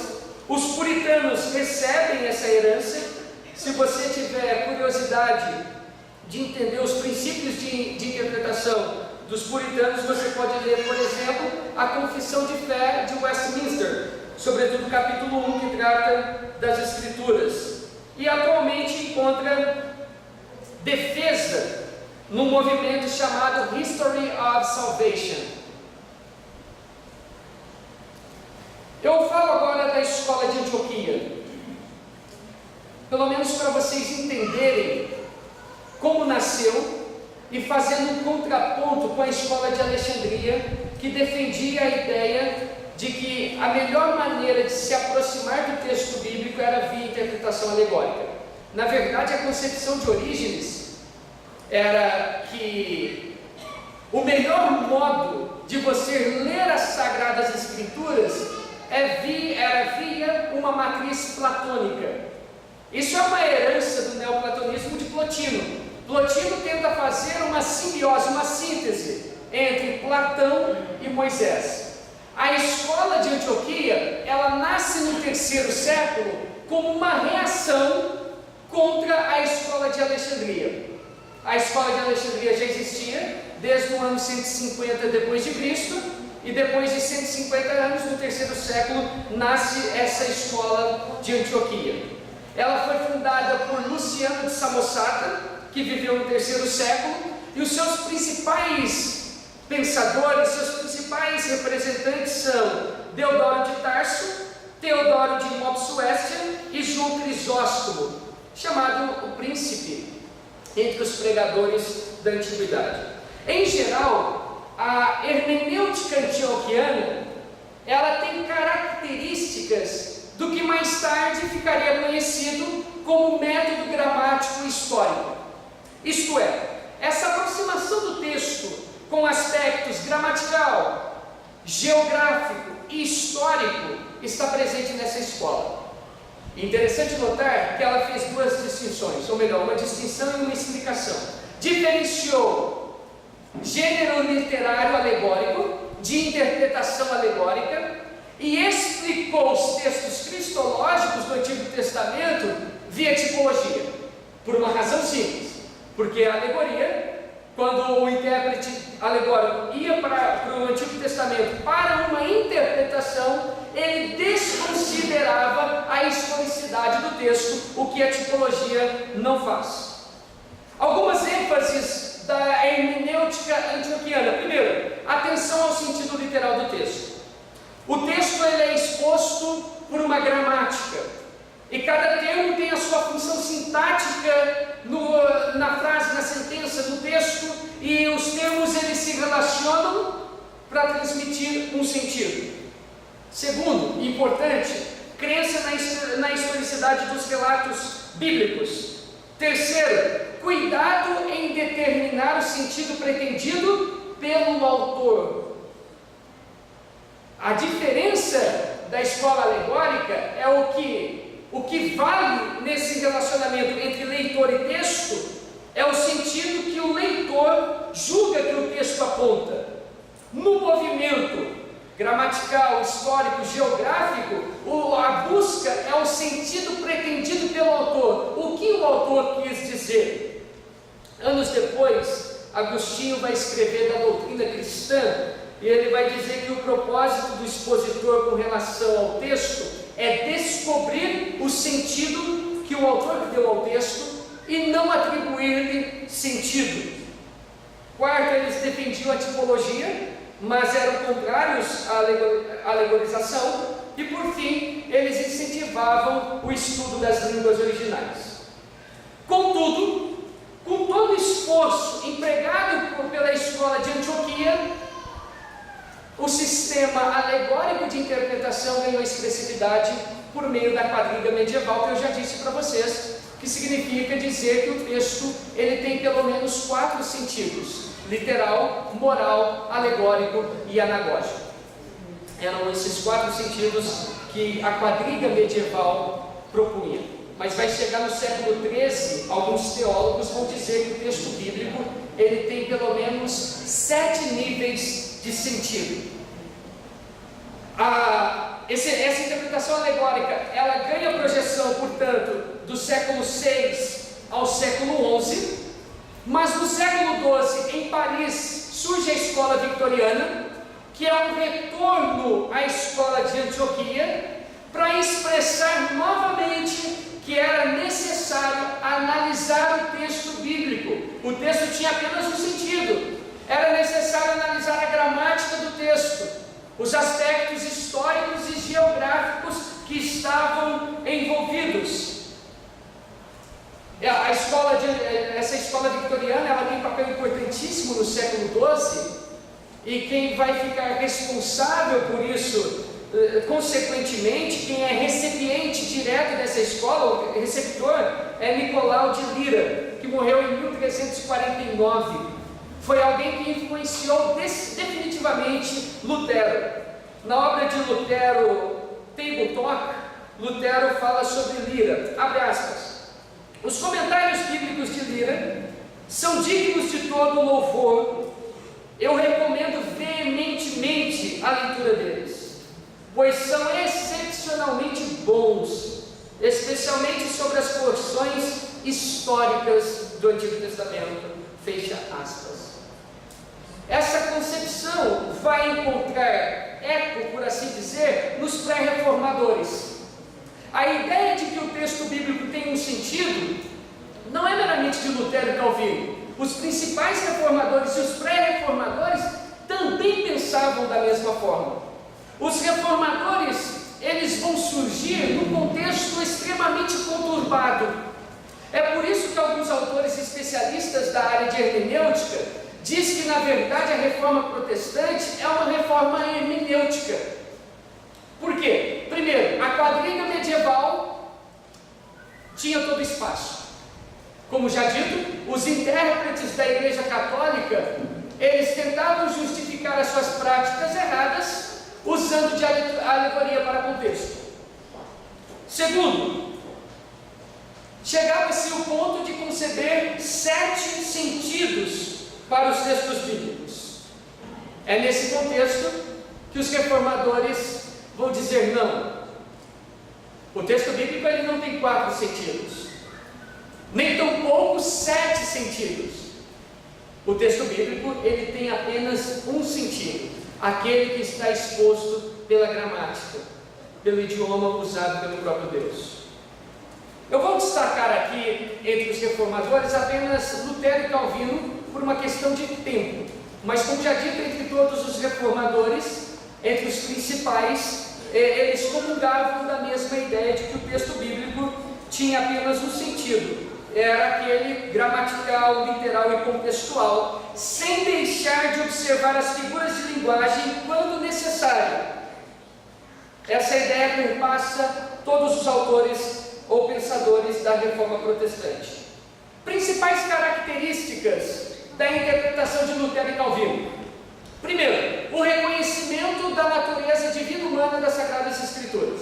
Os puritanos recebem essa herança. Se você tiver curiosidade de entender os princípios de interpretação dos puritanos, você pode ler, por exemplo, a Confissão de Fé de Westminster, sobretudo o capítulo 1, que trata das Escrituras, e atualmente encontra defesa num movimento chamado History of Salvation. Eu falo agora da escola de Antioquia, pelo menos para vocês entenderem como nasceu, e fazendo um contraponto com a escola de Alexandria, que defendia a ideia de que a melhor maneira de se aproximar do texto bíblico era via interpretação alegórica. Na verdade, a concepção de Orígenes era que o melhor modo de você ler as Sagradas Escrituras era via uma matriz platônica. Isso é uma herança do neoplatonismo de Plotino. Plotino tenta fazer uma simbiose, uma síntese entre Platão e Moisés. A escola de Antioquia, ela nasce no terceiro século como uma reação contra a escola de Alexandria. A escola de Alexandria já existia desde o ano 150 depois de Cristo, e depois de 150 anos, no terceiro século, nasce essa escola de Antioquia. Ela foi fundada por Luciano de Samosata, que viveu no terceiro século, e os seus principais pensadores, seus principais representantes são Deodoro de Tarso, Teodoro de Mopsuestia e João Crisóstomo, chamado o príncipe entre os pregadores da antiguidade. Em geral, a hermenêutica antioquiana, ela tem características do que mais tarde ficaria conhecido como método gramático histórico. Isto é, essa aproximação do texto com aspectos gramatical, geográfico e histórico está presente nessa escola. Interessante notar que ela fez duas distinções, ou melhor, uma distinção e uma explicação. Diferenciou gênero literário alegórico de interpretação alegórica e explicou os textos cristológicos do Antigo Testamento via tipologia, por uma razão simples. Porque a alegoria, quando o intérprete alegórico ia para o Antigo Testamento para uma interpretação, ele desconsiderava a historicidade do texto, o que a tipologia não faz. Algumas ênfases da hermenêutica antioquiana. Primeiro, atenção ao sentido literal do texto. O texto ele é exposto por uma gramática. E cada termo tem a sua função sintática na frase, na sentença, no texto, e os termos eles se relacionam para transmitir um sentido. Segundo, importante, crença na historicidade dos relatos bíblicos. Terceiro, cuidado em determinar o sentido pretendido pelo autor. A diferença da escola alegórica é o que vale nesse relacionamento entre leitor e texto é o sentido que o leitor julga que o texto aponta. No movimento gramatical, histórico, geográfico, a busca é o sentido pretendido pelo autor. O que o autor quis dizer? Anos depois, Agostinho vai escrever da doutrina cristã e ele vai dizer que o propósito do expositor com relação ao texto é descobrir o sentido que o autor deu ao texto e não atribuir-lhe sentido. Quarto, eles defendiam a tipologia, mas eram contrários à alegorização. E por fim, eles incentivavam o estudo das línguas originais. Contudo, com todo o esforço empregado pela escola de Antioquia, o sistema alegórico de interpretação ganhou expressividade por meio da quadriga medieval, que eu já disse para vocês, que significa dizer que o texto ele tem pelo menos 4 sentidos: literal, moral, alegórico e anagógico. Eram esses 4 sentidos que a quadriga medieval propunha. Mas vai chegar no século XIII, alguns teólogos vão dizer que o texto bíblico ele tem pelo menos 7 níveis de sentido. A essa interpretação alegórica, ela ganha projeção, portanto, do século VI ao século XI, mas no século XII, em Paris, surge a escola victoriana, que é um retorno à escola de Antioquia, para expressar novamente que era necessário analisar o texto bíblico. O texto tinha apenas um sentido, era necessário analisar a gramática do texto, os aspectos históricos e geográficos que estavam envolvidos. Essa escola victoriana, ela tem um papel importantíssimo no século XII, e quem vai ficar responsável por isso, consequentemente, quem é recipiente direto dessa escola, o receptor, é Nicolau de Lira, que morreu em 1349. Foi alguém que influenciou definitivamente Lutero. Na obra de Lutero, Table Talk, Lutero fala sobre Lira, abre aspas: os comentários bíblicos de Lira são dignos de todo louvor. Eu recomendo veementemente a leitura deles, pois são excepcionalmente bons, especialmente sobre as porções históricas do Antigo Testamento. Fecha aspas. Essa concepção vai encontrar eco, por assim dizer, nos pré-reformadores. A ideia de que o texto bíblico tem um sentido não é meramente de Lutero e Calvino. Os principais reformadores e os pré-reformadores também pensavam da mesma forma. Os reformadores, eles vão surgir num contexto extremamente conturbado. É por isso que alguns autores especialistas da área de hermenêutica diz que, na verdade, a reforma protestante é uma reforma hermenêutica. Por quê? Primeiro, a quadriga medieval tinha todo espaço. Como já dito, os intérpretes da Igreja Católica, eles tentavam justificar as suas práticas erradas usando de alegoria para contexto. Segundo, chegava-se ao ponto de conceber 7 sentidos para os textos bíblicos. É nesse contexto que os reformadores vão dizer não. O texto bíblico, ele não tem 4 sentidos, nem tampouco 7 sentidos. O texto bíblico, ele tem apenas um sentido, aquele que está exposto pela gramática, pelo idioma usado pelo próprio Deus. Eu vou destacar aqui, entre os reformadores, apenas Lutero e Calvino, por uma questão de tempo, mas como já dito, entre todos os reformadores, entre os principais, eles comungavam da mesma ideia de que o texto bíblico tinha apenas um sentido, era aquele gramatical, literal e contextual, sem deixar de observar as figuras de linguagem quando necessário. Essa ideia perpassa todos os autores ou pensadores da Reforma Protestante. Principais características da interpretação de Lutero e Calvino. Primeiro, o reconhecimento da natureza divina e humana das Sagradas Escrituras.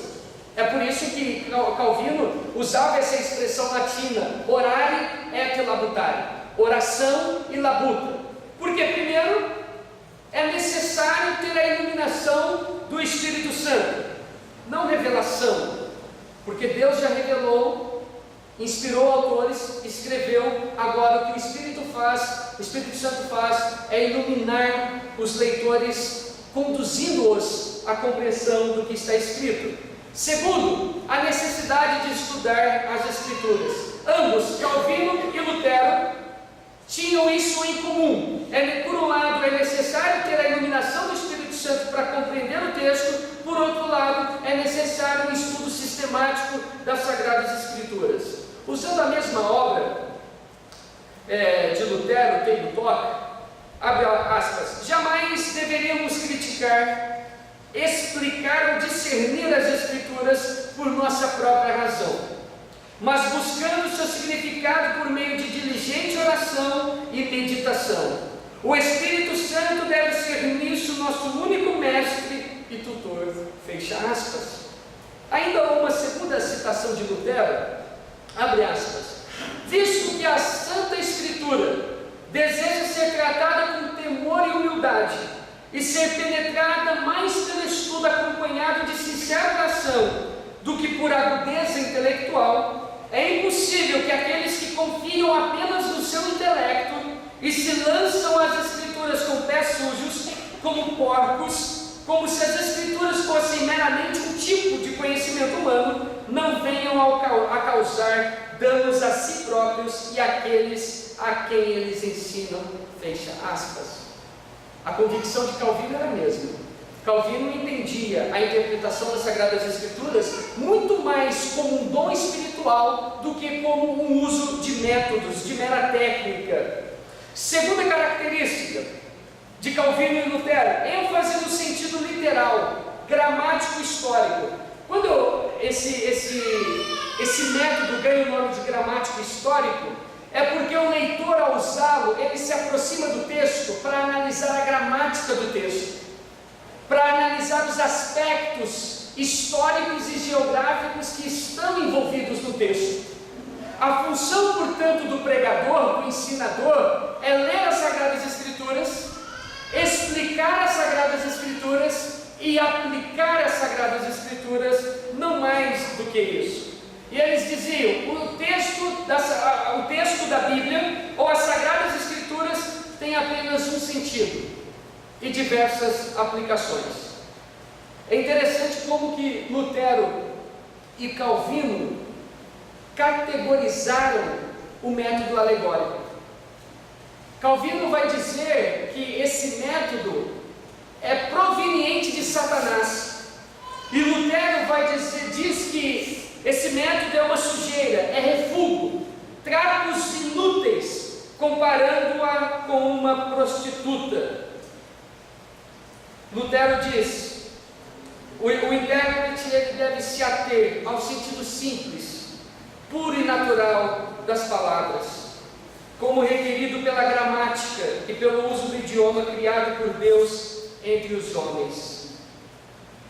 É por isso que Calvino usava essa expressão latina, orare et labutare, oração e labuta. Porque, primeiro, é necessário ter a iluminação do Espírito Santo, não revelação, porque Deus já revelou, inspirou autores, escreveu. Agora o que o Espírito Santo faz é iluminar os leitores, conduzindo-os à compreensão do que está escrito. Segundo, a necessidade de estudar as Escrituras. Ambos, Calvino e Lutero, tinham isso em comum. Por um lado, é necessário ter a iluminação do Espírito Santo para compreender o texto. Por outro lado, é necessário um estudo sistemático das Sagradas Escrituras. Usando a mesma obra de Lutero, Table Talk, abre aspas: jamais deveríamos criticar, explicar ou discernir as Escrituras por nossa própria razão, mas buscando seu significado por meio de diligente oração e meditação. O Espírito Santo deve ser nisso nosso único mestre e tutor. Fecha aspas. Ainda uma segunda citação de Lutero, abre aspas: visto que a Santa Escritura deseja ser tratada com temor e humildade, e ser penetrada mais pelo estudo acompanhado de sincera por agudeza intelectual, é impossível que aqueles que confiam apenas no seu intelecto e se lançam às Escrituras com pés sujos, como porcos, como se as Escrituras fossem meramente um tipo de conhecimento humano, não venham a causar danos a si próprios e àqueles a quem eles ensinam. Fecha aspas. A convicção de Calvino era a mesma. Calvino entendia a interpretação das Sagradas Escrituras muito mais como um dom espiritual do que como um uso de métodos, de mera técnica. Segunda característica de Calvino e Lutero: ênfase no sentido literal, gramático histórico. Quando esse método ganha o nome de gramático histórico, é porque o leitor, ao usá-lo, ele se aproxima do texto para analisar a gramática do texto, para analisar os aspectos históricos e geográficos que estão envolvidos no texto. A função, portanto, do pregador, do ensinador, é ler as Sagradas Escrituras, explicar as Sagradas Escrituras e aplicar as Sagradas Escrituras, não mais do que isso. E eles diziam: o texto da Bíblia, ou as Sagradas Escrituras, tem apenas um sentido e diversas aplicações. É interessante como que Lutero e Calvino categorizaram o método alegórico. Calvino vai dizer que esse método é proveniente de Satanás, e Lutero diz que esse método é uma sujeira, é refúgio, trapos inúteis, comparando-a com uma prostituta. Lutero diz: o intérprete ele deve se ater ao sentido simples, puro e natural das palavras, como requerido pela gramática e pelo uso do idioma criado por Deus entre os homens.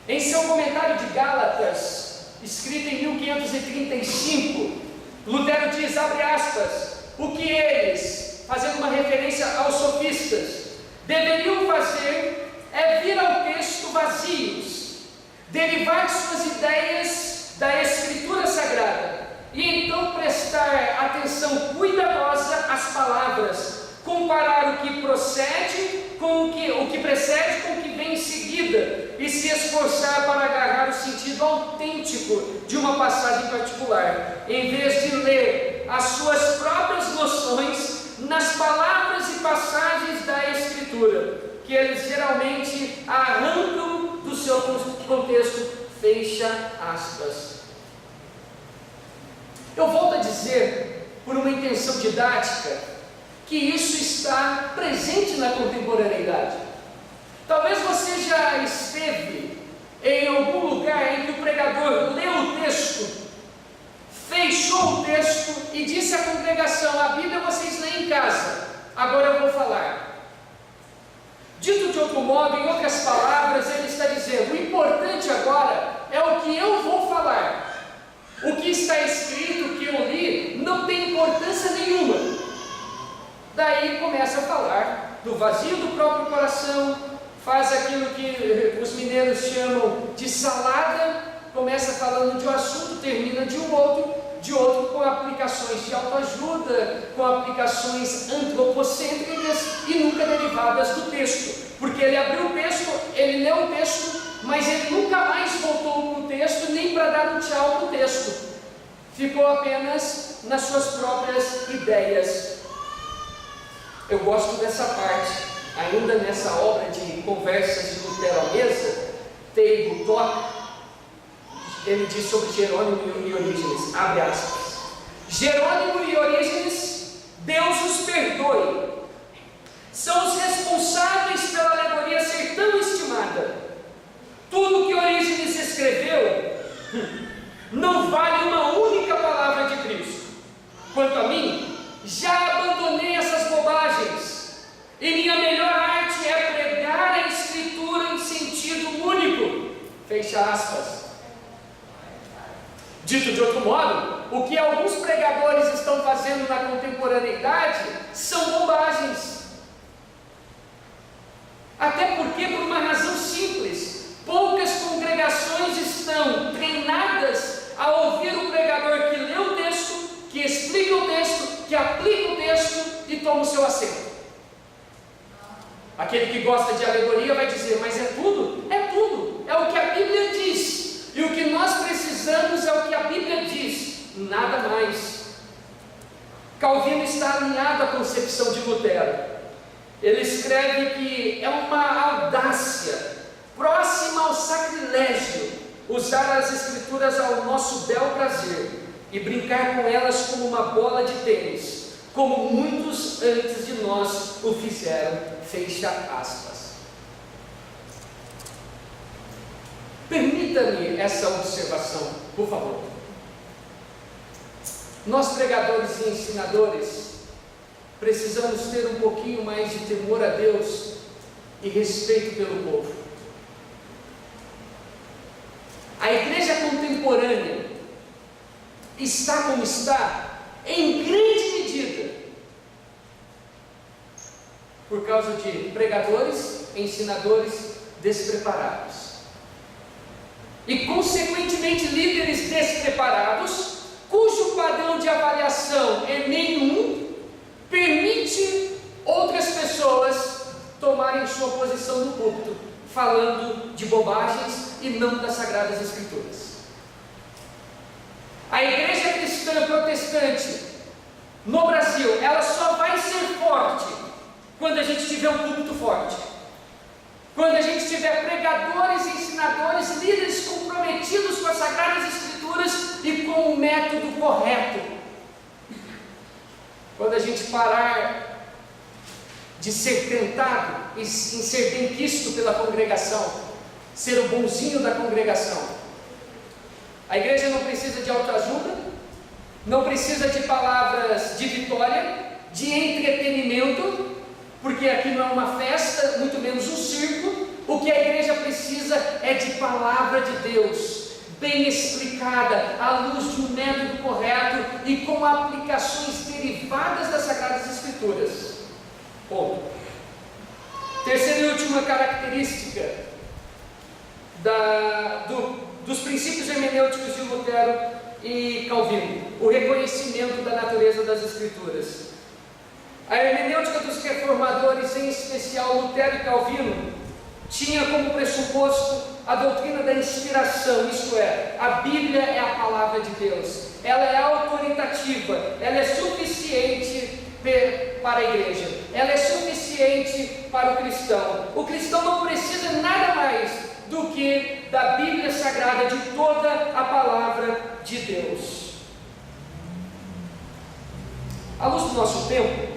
Em seu comentário de Gálatas, escrito em 1535, Lutero diz, abre aspas, o que eles, fazendo uma referência aos sofistas, deveriam fazer é vir ao texto vazios, derivar suas ideias da Escritura Sagrada, e então prestar atenção cuidadosa às palavras, comparar o que procede com o que precede com o que vem em seguida, e se esforçar para agarrar o sentido autêntico de uma passagem particular, em vez de ler as suas próprias noções nas palavras e passagens da Escritura, que eles geralmente arrancam do seu contexto. Fecha aspas. Eu volto a dizer, por uma intenção didática, que isso está presente na contemporaneidade. Talvez você já esteve em algum lugar em que o pregador leu o texto, fechou o texto e disse à congregação: a Bíblia vocês leem em casa, agora eu vou falar. Dito de outro modo, em outras palavras, ele está dizendo: o importante agora é o que eu vou falar. O que está escrito, o que eu li, não tem importância nenhuma. Daí começa a falar do vazio do próprio coração, faz aquilo que os mineiros chamam de salada, começa falando de um assunto, termina de outro com aplicações de autoajuda, com aplicações antropocêntricas e nunca derivadas do texto, porque ele abriu o texto, ele leu o texto, mas ele nunca mais voltou para o texto, nem para dar um tchau para o texto, ficou apenas nas suas próprias ideias. Eu gosto dessa parte, ainda nessa obra de Conversas de Lutero à Mesa, Table Talk, ele diz sobre Jerônimo e Orígenes, abre aspas: Jerônimo e Orígenes, Deus os perdoe, são os responsáveis pela alegoria ser tão estimada. Tudo que Orígenes escreveu não vale uma única palavra de Cristo. Quanto a mim, já abandonei essas bobagens, e minha melhor arte é pregar a Escritura em sentido único. Fecha aspas. Dito de outro modo, o que alguns pregadores estão fazendo na contemporaneidade são bobagens. Até porque, por uma razão simples, poucas congregações estão treinadas a que aplica o texto e toma o seu assento. Aquele que gosta de alegoria vai dizer, mas é tudo? É tudo, é o que a Bíblia diz, e o que nós precisamos é o que a Bíblia diz, nada mais. Calvino está alinhado à concepção de Lutero. Ele escreve que é uma audácia, próxima ao sacrilégio, usar as Escrituras ao nosso bel prazer e brincar com elas como uma bola de tênis, como muitos antes de nós o fizeram, fecha aspas. Permita-me essa observação, por favor. Nós pregadores e ensinadores precisamos ter um pouquinho mais de temor a Deus e respeito pelo povo. A igreja contemporânea está como está, em grande medida, por causa de pregadores, ensinadores despreparados. E, consequentemente, líderes despreparados, cujo padrão de avaliação é nenhum, permite outras pessoas tomarem sua posição no púlpito, falando de bobagens e não das Sagradas Escrituras. A igreja cristã protestante no Brasil, ela só vai ser forte quando a gente tiver um púlpito forte, quando a gente tiver pregadores, ensinadores, líderes comprometidos com as Sagradas Escrituras e com o método correto. Quando a gente parar de ser tentado em ser bem quisto pela congregação, ser o bonzinho da congregação. A igreja não precisa de autoajuda, não precisa de palavras de vitória, de entretenimento, porque aqui não é uma festa, muito menos um circo. O que a igreja precisa é de palavra de Deus, bem explicada, à luz de um método correto e com aplicações derivadas das Sagradas Escrituras. Ponto. Terceira e última característica dos princípios hermenêuticos de Lutero e Calvino: o reconhecimento da natureza das Escrituras. A hermenêutica dos reformadores, em especial Lutero e Calvino, tinha como pressuposto a doutrina da inspiração, isto é, a Bíblia é a palavra de Deus, ela é autoritativa, ela é suficiente para a igreja, ela é suficiente para o cristão. O cristão não precisa nada mais do que da Bíblia Sagrada, de toda a palavra de Deus. À luz do nosso tempo,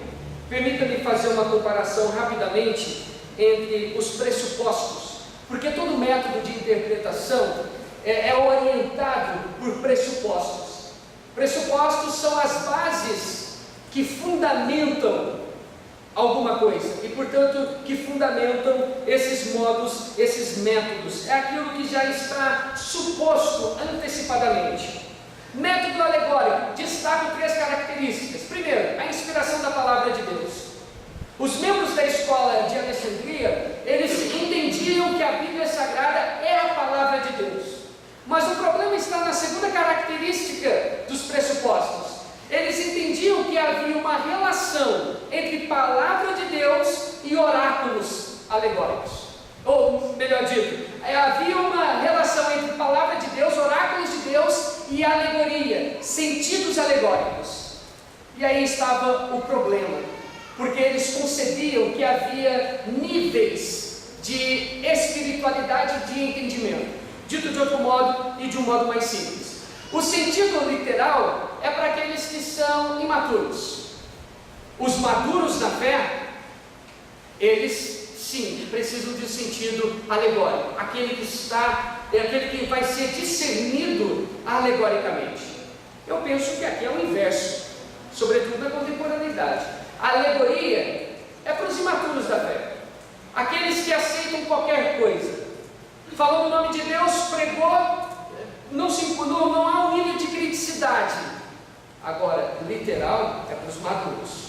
permita-me fazer uma comparação rapidamente entre os pressupostos, porque todo método de interpretação é orientado por pressupostos. Pressupostos são as bases que fundamentam alguma coisa e, portanto, que fundamentam esses modos, esses métodos. É aquilo que já está suposto antecipadamente. Método alegórico, destaco 3 características. Primeiro, a inspiração da palavra de Deus. Os membros da escola de Alexandria, eles entendiam que a Bíblia Sagrada é a palavra de Deus. Mas o problema está na segunda característica dos pressupostos. Eles entendiam que havia uma relação entre palavra de Deus e oráculos alegóricos. Ou, melhor dito, havia uma relação entre palavra de Deus, oráculos de Deus e alegoria, sentidos alegóricos. E aí estava o problema, porque eles concebiam que havia níveis de espiritualidade e de entendimento, dito de outro modo e de um modo mais simples. O sentido literal é para aqueles que são imaturos. Os maduros na fé, eles sim precisam de um sentido alegórico, aquele que vai ser discernido alegoricamente. Eu penso que aqui é o inverso, sobretudo na contemporaneidade. A alegoria é para os imaturos da fé, aqueles que aceitam qualquer coisa. Falou no nome de Deus, pregou, não há um nível de criticidade. Agora, literal é para os maduros.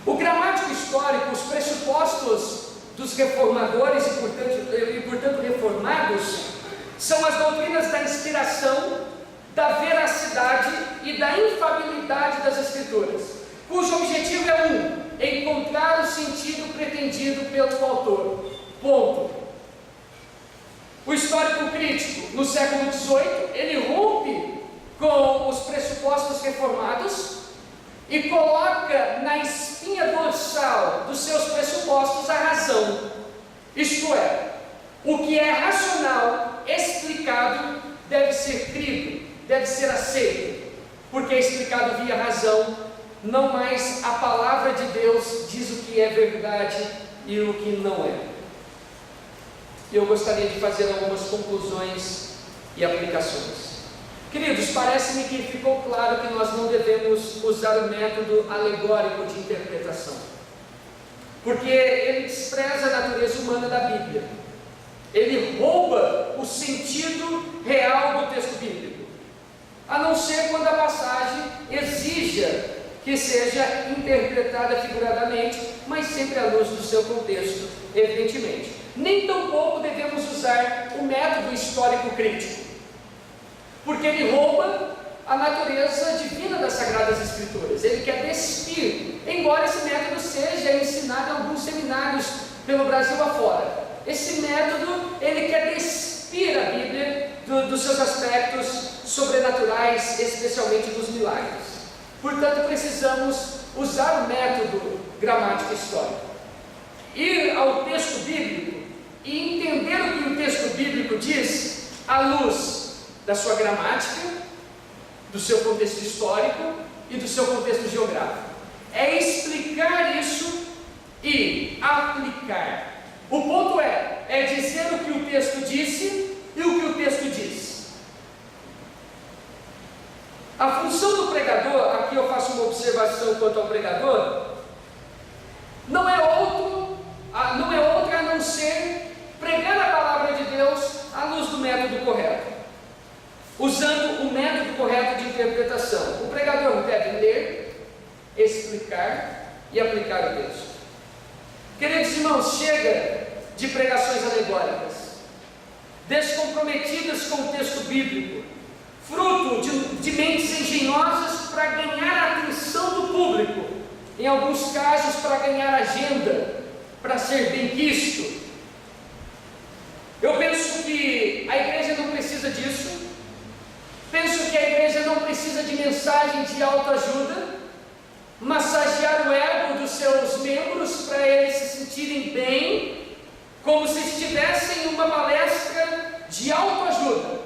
O gramático histórico, os pressupostos dos reformadores e portanto reformados, são as doutrinas da inspiração, da veracidade e da infalibilidade das Escrituras, cujo objetivo é encontrar o sentido pretendido pelo autor. Ponto. O histórico crítico, no século XVIII, ele rompe com os pressupostos reformados e coloca na espinha dorsal dos seus pressupostos a razão. Isto é, o que é racional, explicado, deve ser crido, deve ser aceito, porque é explicado via razão, não mais a palavra de Deus diz o que é verdade e o que não é. Eu gostaria de fazer algumas conclusões e aplicações. Queridos, parece-me que ficou claro que nós não devemos usar o método alegórico de interpretação, porque ele despreza a natureza humana da Bíblia. Ele rouba o sentido real do texto bíblico, a não ser quando a passagem exija que seja interpretada figuradamente, mas sempre à luz do seu contexto, evidentemente. Nem tampouco devemos usar o método histórico crítico, porque ele rouba a natureza divina das Sagradas Escrituras. Ele quer despir, embora esse método seja ensinado em alguns seminários pelo Brasil afora. Esse método, ele quer despir a Bíblia dos seus aspectos sobrenaturais, especialmente dos milagres. Portanto, precisamos usar o método gramático histórico, ir ao texto bíblico e entender o que o texto bíblico diz à luz da sua gramática, do seu contexto histórico e do seu contexto geográfico. É explicar isso e aplicar. O ponto é dizer o que o texto disse e o que o texto diz. A função do pregador, aqui eu faço uma observação quanto ao pregador, não é outra a não ser pregar a palavra de Deus à luz do método correto, usando o método correto de interpretação. O pregador deve ler, explicar e aplicar o texto. Queridos irmãos, chega de pregações alegóricas, descomprometidas com o texto bíblico, fruto de mentes engenhosas para ganhar a atenção do público, em alguns casos para ganhar agenda, para ser bem quisto. Eu penso que a igreja não precisa disso. Penso que a igreja não precisa de mensagem de autoajuda, massagear o ego dos seus membros para eles se sentirem bem, como se estivessem em uma palestra de autoajuda.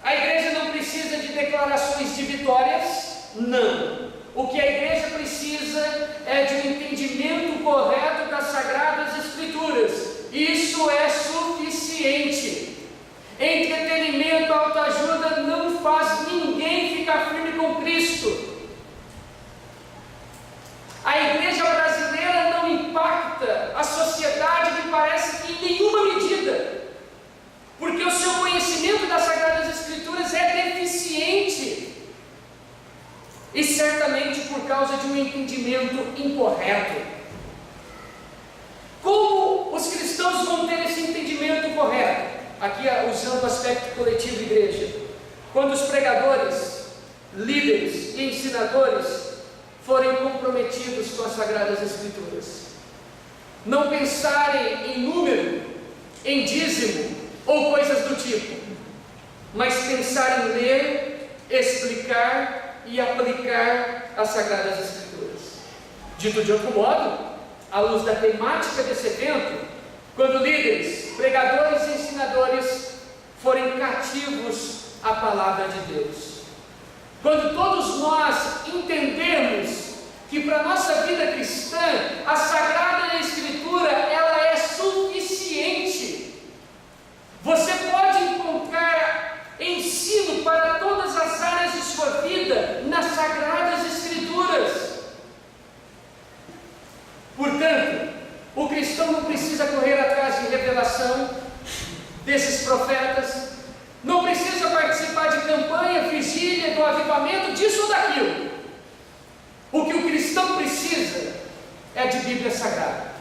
A igreja não precisa de declarações de vitórias, não. O que a igreja precisa é de um entendimento correto das Sagradas Escrituras. Isso é suficiente. Entretenimento, autoajuda não faz ninguém ficar firme com Cristo. A igreja brasileira não impacta a sociedade, me parece que em nenhuma medida, porque o seu conhecimento das Sagradas Escrituras é deficiente, e certamente por causa de um entendimento incorreto. Como os cristãos vão ter esse entendimento correto? Aqui usando o aspecto coletivo de igreja, quando os pregadores, líderes e ensinadores forem comprometidos com as Sagradas Escrituras, não pensarem em número, em dízimo ou coisas do tipo, mas pensar em ler, explicar e aplicar as Sagradas Escrituras. Dito de outro modo, à luz da temática desse evento, quando líderes, pregadores e ensinadores forem cativos à palavra de Deus, quando todos nós entendermos que para a nossa vida cristã a Sagrada Escritura ela é suficiente. Você pode encontrar ensino para todas as áreas de sua vida nas Sagradas Escrituras. Portanto, o cristão não precisa correr atrás de revelação desses profetas, não precisa participar de campanha, vigília, do avivamento, disso ou daquilo. O que o cristão precisa é de Bíblia Sagrada.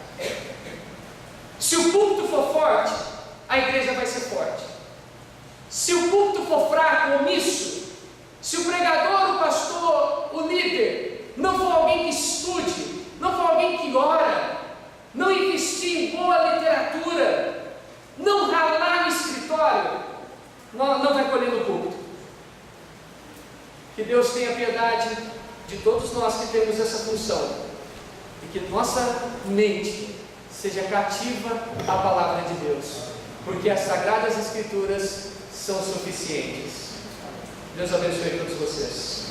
Se o púlpito for forte, a igreja vai ser forte. Se o púlpito for fraco, omisso, Se o pregador, o pastor, o líder não for alguém que estude, não for alguém que ora, não investir em boa literatura, não ralar no escritório, não vai colher no púlpito. Que Deus tenha piedade de todos nós que temos essa função, e que nossa mente seja cativa à palavra de Deus, porque as Sagradas Escrituras são suficientes. Deus abençoe todos vocês.